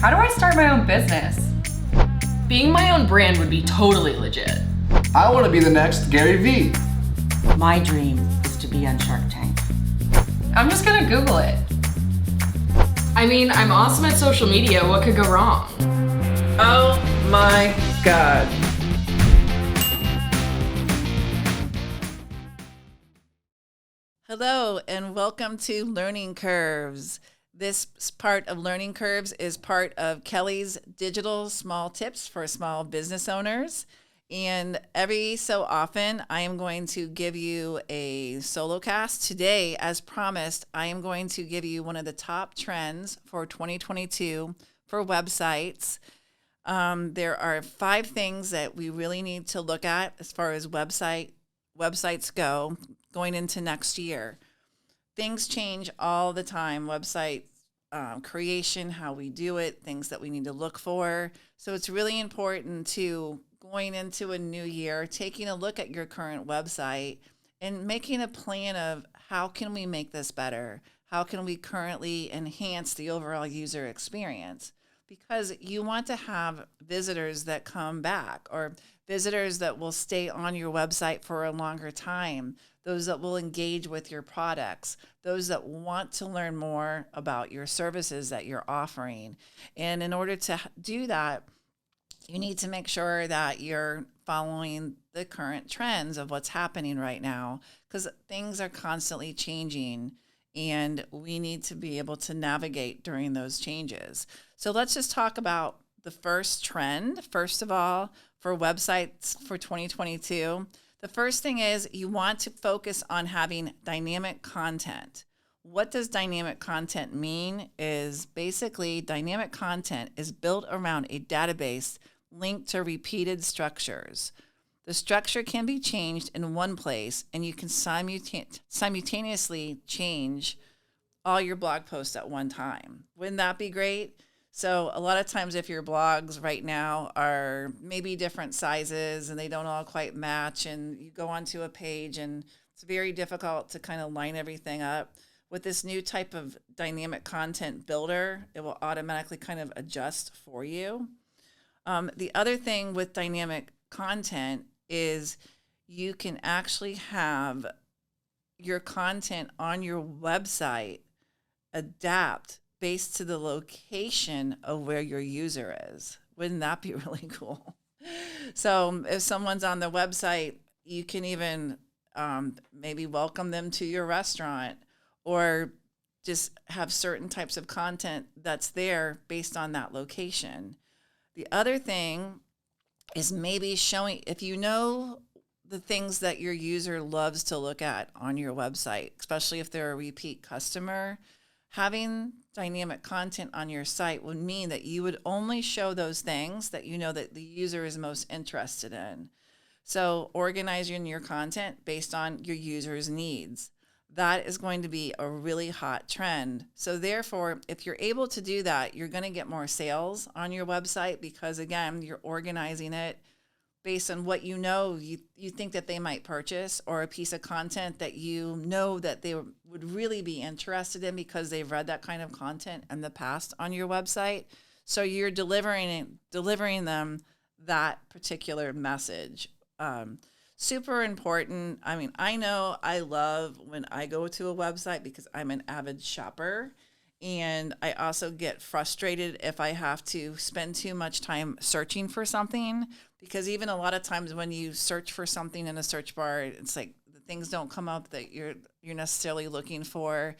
How do I start my own business? Being my own brand would be totally legit. I want to be the next Gary Vee. My dream is to be on Shark Tank. I'm just gonna Google it. I mean, I'm awesome at social media. What could go wrong? Oh my God. Hello and welcome to Learning Curves. This part of Learning Curves is part of Kelly's Digital Small Tips for Small Business Owners. And every so often, I am going to give you a SoloCast. Today, as promised, I am going to give you one of the top trends for 2022 for websites. There are 5 things that we really need to look at as far as websites go going into next year. Things change all the time. Website creation, how we do it, things that we need to look for. So it's really important to going into a new year, taking a look at your current website and making a plan of how can we make this better? How can we currently enhance the overall user experience? Because you want to have visitors that come back or visitors that will stay on your website for a longer time, those that will engage with your products, those that want to learn more about your services that you're offering. And in order to do that, you need to make sure that you're following the current trends of what's happening right now, because things are constantly changing and we need to be able to navigate during those changes. So let's just talk about the first trend. First of all, for websites for 2022, the first thing is you want to focus on having dynamic content. What does dynamic content mean? Is basically dynamic content is built around a database linked to repeated structures. The structure can be changed in one place, and you can simultaneously change all your blog posts at one time. Wouldn't that be great? So a lot of times if your blogs right now are maybe different sizes and they don't all quite match, and you go onto a page and it's very difficult to kind of line everything up. With this new type of dynamic content builder, it will automatically kind of adjust for you. The other thing with dynamic content is you can actually have your content on your website adapt based to the location of where your user is. Wouldn't that be really cool? So if someone's on the website, you can even maybe welcome them to your restaurant or just have certain types of content that's there based on that location. The other thing is maybe showing, if you know the things that your user loves to look at on your website, especially if they're a repeat customer, having dynamic content on your site would mean that you would only show those things that you know that the user is most interested in. So organizing your content based on your user's needs. That is going to be a really hot trend. So therefore, if you're able to do that, you're going to get more sales on your website because, again, you're organizing it based on what you know you think that they might purchase, or a piece of content that you know that they would really be interested in because they've read that kind of content in the past on your website. So you're delivering them that particular message. Super important. I mean, I know I love when I go to a website because I'm an avid shopper, and I also get frustrated if I have to spend too much time searching for something, because even a lot of times when you search for something in a search bar, it's like the things don't come up that you're necessarily looking for.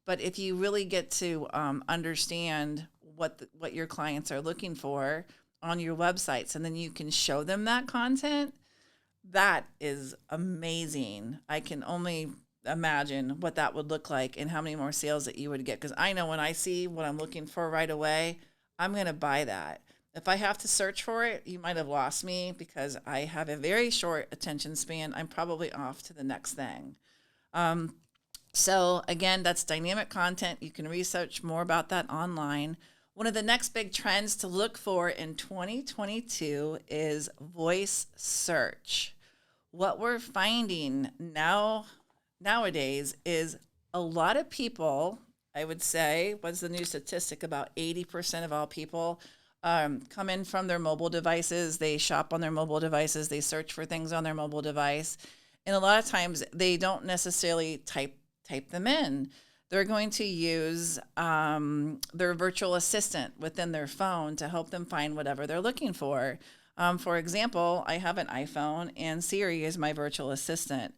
But if you really get to understand what your clients are looking for on your websites, and then you can show them that content, that is amazing. I can only imagine what that would look like and how many more sales that you would get. Because I know when I see what I'm looking for right away, I'm going to buy that. If I have to search for it, you might have lost me because I have a very short attention span. I'm probably off to the next thing. So again, that's dynamic content. You can research more about that online. One of the next big trends to look for in 2022 is voice search. What we're finding nowadays is a lot of people I would say, what's the new statistic? About 80% of all people come in from their mobile devices. They shop on their mobile devices. They search for things on their mobile device. And a lot of times they don't necessarily type them in. They're going to use their virtual assistant within their phone to help them find whatever they're looking for. For example, I have an iPhone and Siri is my virtual assistant.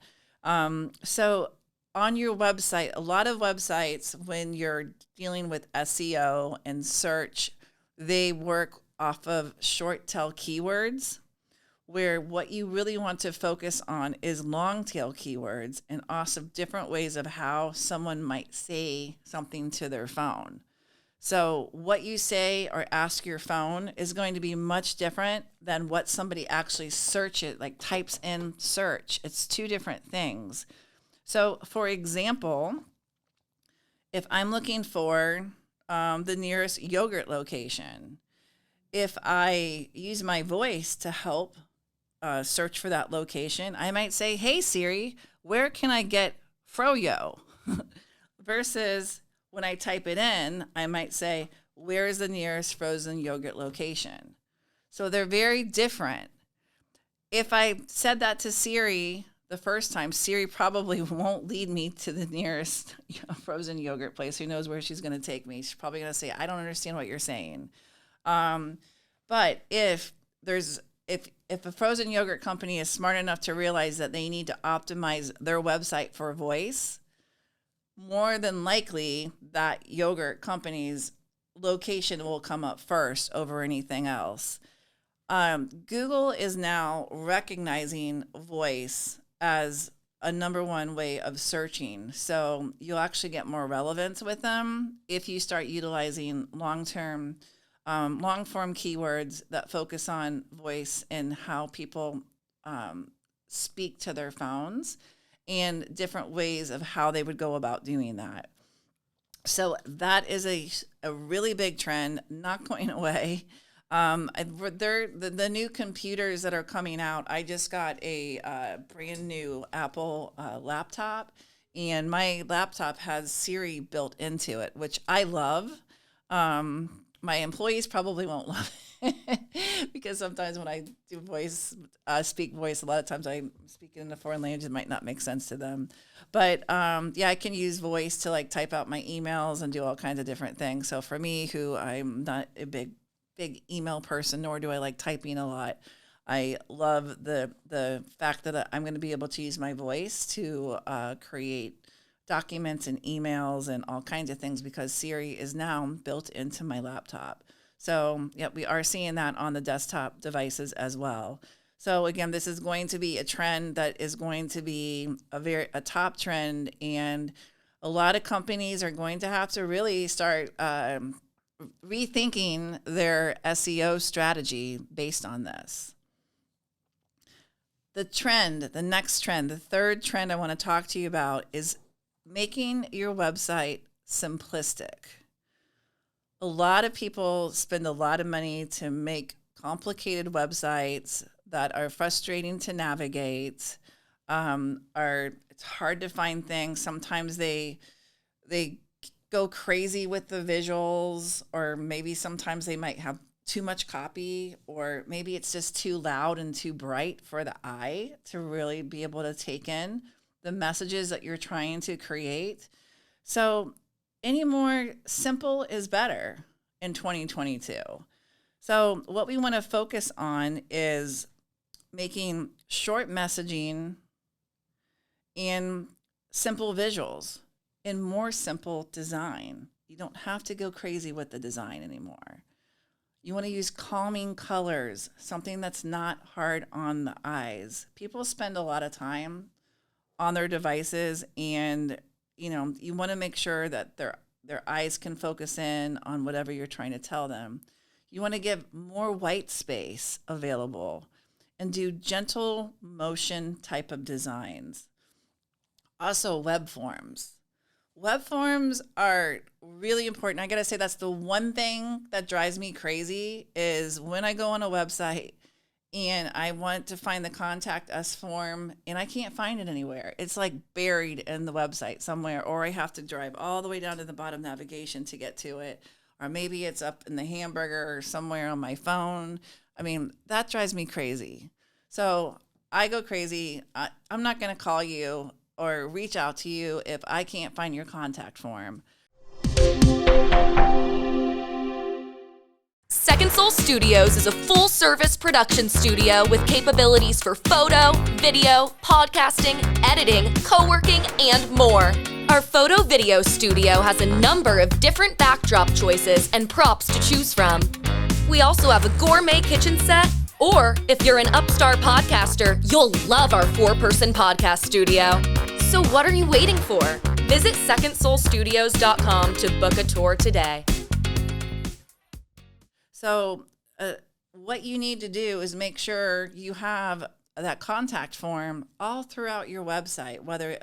So on your website, a lot of websites, when you're dealing with SEO and search, they work off of short tail keywords, where what you really want to focus on is long tail keywords and also different ways of how someone might say something to their phone. So what you say or ask your phone is going to be much different than what somebody actually types in search. It's two different things. So for example, if I'm looking for the nearest yogurt location, if I use my voice to help search for that location, I might say, "Hey Siri, where can I get froyo?" Versus when I type it in, I might say, "Where is the nearest frozen yogurt location?" So they're very different. If I said that to Siri the first time, Siri probably won't lead me to the nearest frozen yogurt place. Who knows where she's going to take me? She's probably going to say, "I don't understand what you're saying." But if a frozen yogurt company is smart enough to realize that they need to optimize their website for voice, more than likely that yogurt company's location will come up first over anything else. Google is now recognizing voice as a number one way of searching. So you'll actually get more relevance with them if you start utilizing long-form keywords that focus on voice and how people speak to their phones and different ways of how they would go about doing that. So that is a really big trend, not going away. The new computers that are coming out, I just got a brand new Apple laptop, and my laptop has Siri built into it, which I love. My employees probably won't love it because sometimes when I do speak voice, a lot of times I speak in a foreign language that might not make sense to them. But I can use voice to type out my emails and do all kinds of different things. So for me, who I'm not a big email person, nor do I like typing a lot, I love the fact that I'm going to be able to use my voice to create documents and emails and all kinds of things because Siri is now built into my laptop. So we are seeing that on the desktop devices as well. So again, this is going to be a trend that is going to be a top trend, and a lot of companies are going to have to really start rethinking their SEO strategy based on this. The next trend, the third trend I want to talk to you about is making your website simplistic. A lot of people spend a lot of money to make complicated websites that are frustrating to navigate. It's hard to find things. Sometimes they go crazy with the visuals, or maybe sometimes they might have too much copy, or maybe it's just too loud and too bright for the eye to really be able to take in the messages that you're trying to create. So any more simple is better in 2022. So what we want to focus on is making short messaging and simple visuals and more simple design. You don't have to go crazy with the design anymore. You want to use calming colors, something that's not hard on the eyes. People spend a lot of time on their devices, and you want to make sure that their eyes can focus in on whatever you're trying to tell them. You want to give more white space available and do gentle motion type of designs. Also, web forms. Web forms are really important. I got to say, that's the one thing that drives me crazy is when I go on a website and I want to find the contact us form, and I can't find it anywhere. It's like buried in the website somewhere, or I have to drive all the way down to the bottom navigation to get to it, or maybe it's up in the hamburger or somewhere on my phone. I mean, that drives me crazy. So I go crazy. I'm not going to call you or reach out to you if I can't find your contact form. Second Soul Studios is a full-service production studio with capabilities for photo, video, podcasting, editing, co-working, and more. Our photo video studio has a number of different backdrop choices and props to choose from. We also have a gourmet kitchen set, or if you're an upstart podcaster, you'll love our 4-person podcast studio. So what are you waiting for? Visit secondsoulstudios.com to book a tour today. So what you need to do is make sure you have that contact form all throughout your website, whether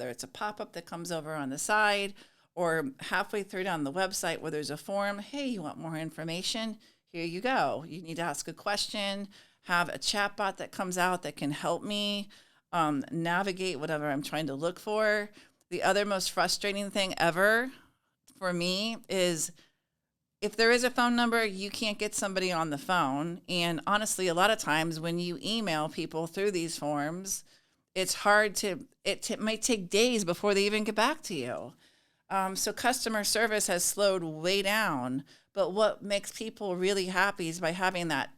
it's a pop-up that comes over on the side or halfway through down the website where there's a form. Hey, you want more information? Here you go. You need to ask a question, have a chatbot that comes out that can help me navigate whatever I'm trying to look for. The other most frustrating thing ever for me is if there is a phone number, you can't get somebody on the phone. And honestly, a lot of times when you email people through these forms, it's hard it might take days before they even get back to you. So customer service has slowed way down. But what makes people really happy is by having a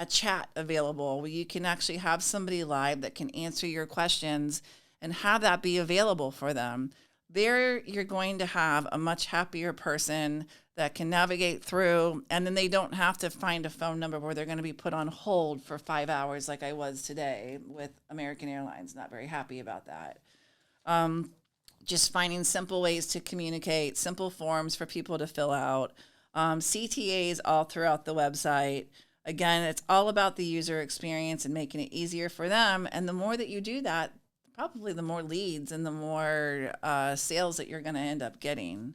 chat available where you can actually have somebody live that can answer your questions and have that be available for them. There, you're going to have a much happier person that can navigate through, and then they don't have to find a phone number where they're going to be put on hold for 5 hours like I was today with American Airlines. Not very happy about that. Just finding simple ways to communicate, simple forms for people to fill out, CTAs all throughout the website. Again, it's all about the user experience and making it easier for them. And the more that you do that, probably the more leads and the more sales that you're going to end up getting.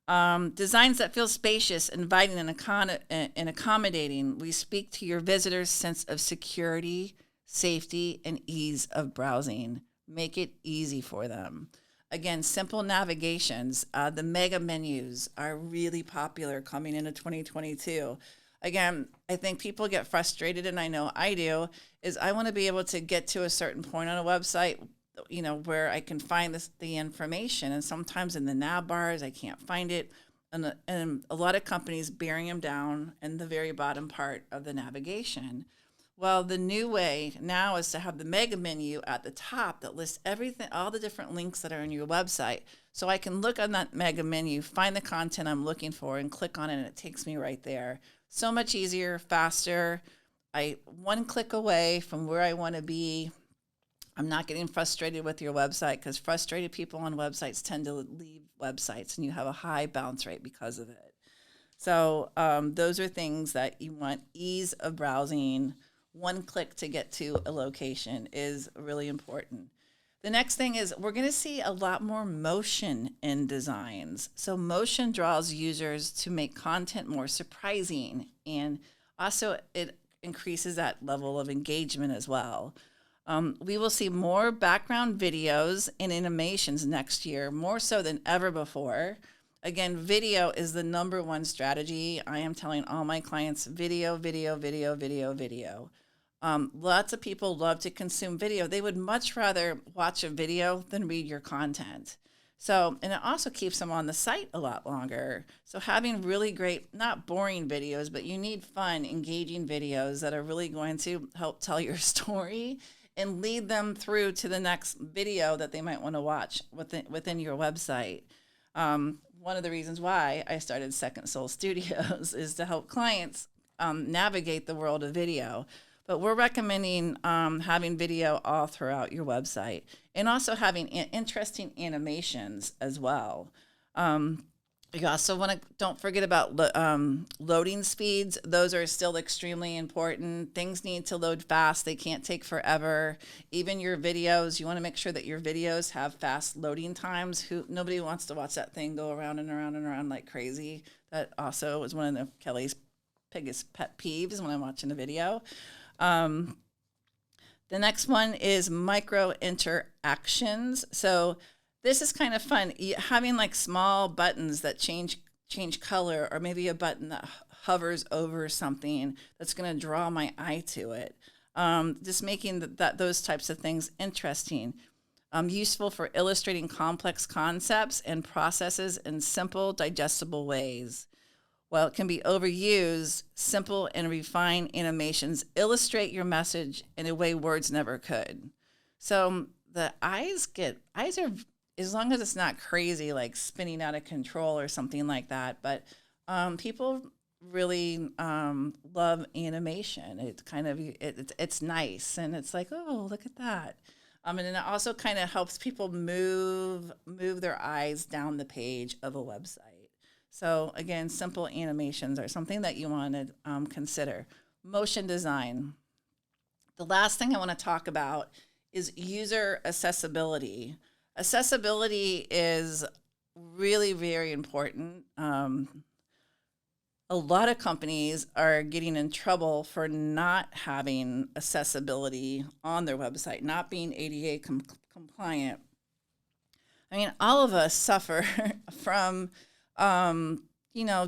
Designs that feel spacious, inviting, and accommodating. We speak to your visitors' sense of security, safety, and ease of browsing. Make it easy for them. Again, simple navigations. The mega menus are really popular coming into 2022. Again, I think people get frustrated, and I know I do, is I want to be able to get to a certain point on a website, where I can find the information. And sometimes in the nav bars, I can't find it. And a lot of companies burying them down in the very bottom part of the navigation. Well, the new way now is to have the mega menu at the top that lists everything, all the different links that are in your website. So I can look on that mega menu, find the content I'm looking for, and click on it, and it takes me right there. So much easier, faster. One click away from where I want to be. I'm not getting frustrated with your website, because frustrated people on websites tend to leave websites, and you have a high bounce rate because of it. So those are things that you want. Ease of browsing, one click to get to a location is really important. The next thing is we're going to see a lot more motion in designs. So motion draws users to make content more surprising, and also it increases that level of engagement as well. We will see more background videos and animations next year, more so than ever before. Again, video is the number one strategy. I am telling all my clients, video, video, video, video, video. Lots of people love to consume video. They would much rather watch a video than read your content. So, and it also keeps them on the site a lot longer. So having really great, not boring videos, but you need fun, engaging videos that are really going to help tell your story and lead them through to the next video that they might want to watch within your website. One of the reasons why I started Second Soul Studios is to help clients navigate the world of video. But we're recommending having video all throughout your website, and also having interesting animations as well. You also don't forget about loading speeds. Those are still extremely important. Things need to load fast. They can't take forever. Even your videos, you want to make sure that your videos have fast loading times. Nobody wants to watch that thing go around and around and around like crazy. That also is one of Kelly's biggest pet peeves when I'm watching a video. The next one is micro interactions. So this is kind of fun. Having like small buttons that change color, or maybe a button that hovers over something that's going to draw my eye to it. Just making those types of things interesting. Useful for illustrating complex concepts and processes in simple, digestible ways. While it can be overused, simple and refined animations illustrate your message in a way words never could. So the eyes are, as long as it's not crazy, like spinning out of control or something like that, but people really love animation. It's nice, and it's like, oh, look at that. And then it also kind of helps people move their eyes down the page of a website. So again, simple animations are something that you want to consider. Motion design. The last thing I want to talk about is user accessibility. Accessibility is really very important. A lot of companies are getting in trouble for not having accessibility on their website, not being ADA compliant. I mean, all of us suffer from,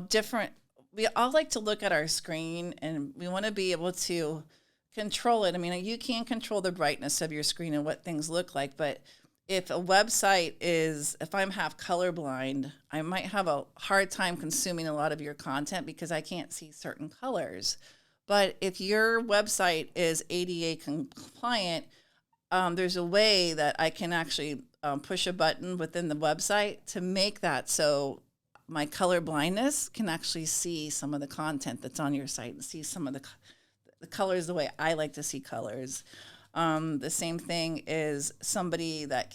different. We all like to look at our screen, and we want to be able to control it. I mean, you can control the brightness of your screen and what things look like, but if I'm half colorblind, I might have a hard time consuming a lot of your content because I can't see certain colors. But if your website is ADA compliant, there's a way that I can actually push a button within the website to make that so my color blindness can actually see some of the content that's on your site and see some of the colors the way I like to see colors. The same thing is somebody that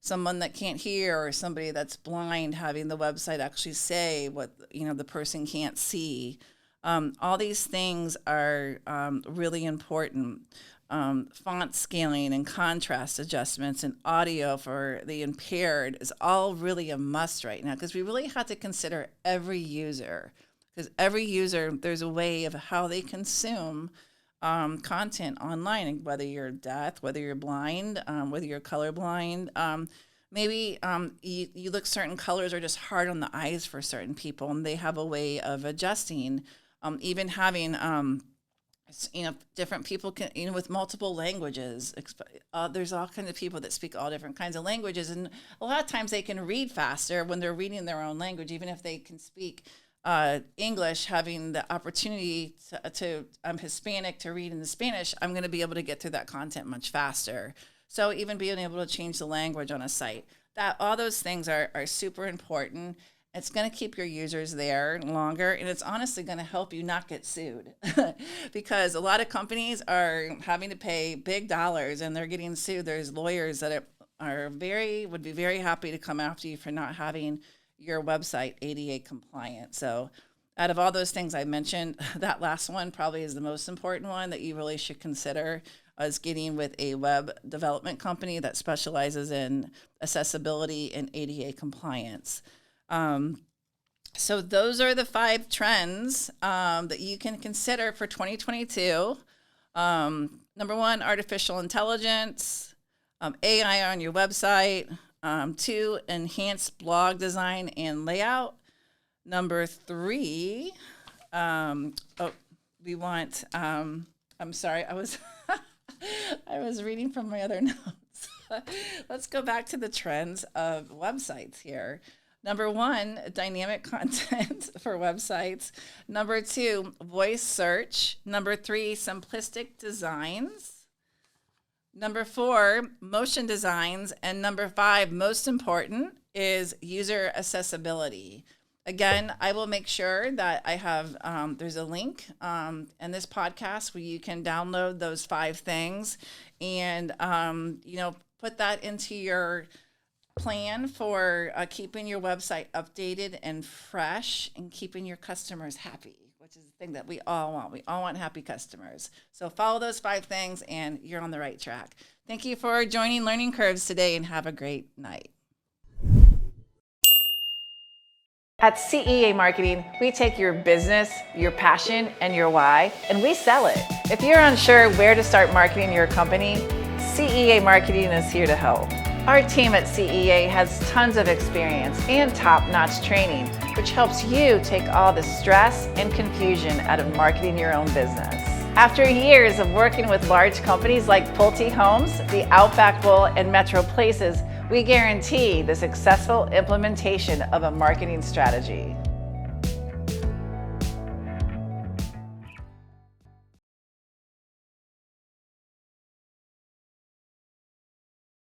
someone that can't hear, or somebody that's blind, having the website actually say what the person can't see. All these things are really important. Font scaling and contrast adjustments and audio for the impaired is all really a must right now, because we really have to consider every user, because every user, there's a way of how they consume content online, and whether you're deaf, whether you're blind, whether you're colorblind. Maybe you look, certain colors are just hard on the eyes for certain people, and they have a way of adjusting. Even having different people can, with multiple languages. There's all kinds of people that speak all different kinds of languages, and a lot of times they can read faster when they're reading their own language, even if they can speak English. Having the opportunity I'm Hispanic, to read in the Spanish, I'm going to be able to get through that content much faster. So even being able to change the language on a site, that all those things are super important. It's going to keep your users there longer, and it's honestly going to help you not get sued because a lot of companies are having to pay big dollars and they're getting sued. There's lawyers that would be very happy to come after you for not having your website ADA compliant. So out of all those things I mentioned, that last one probably is the most important one that you really should consider, is getting with a web development company that specializes in accessibility and ADA compliance. So those are the 5 trends that you can consider for 2022. Number 1, artificial intelligence, AI on your website. 2, enhanced blog design and layout. Number 3, we want, I'm sorry, I was I was reading from my other notes. Let's go back to the trends of websites here. Number 1, dynamic content for websites. Number 2, voice search. Number 3, simplistic designs. Number 4, motion designs. And number 5, most important, is user accessibility. Again, I will make sure that I have, there's a link in this podcast where you can download those 5 things and, put that into your plan for keeping your website updated and fresh and keeping your customers happy, which is the thing that we all want. We all want happy customers. So follow those 5 things and you're on the right track. Thank you for joining Learning Curves today, and have a great night. At CEA Marketing, we take your business, your passion, and your why, and we sell it. If you're unsure where to start marketing your company, CEA Marketing is here to help. Our team at CEA has tons of experience and top-notch training, which helps you take all the stress and confusion out of marketing your own business. After years of working with large companies like Pulte Homes, the Outback Bowl, and Metro Places, we guarantee the successful implementation of a marketing strategy.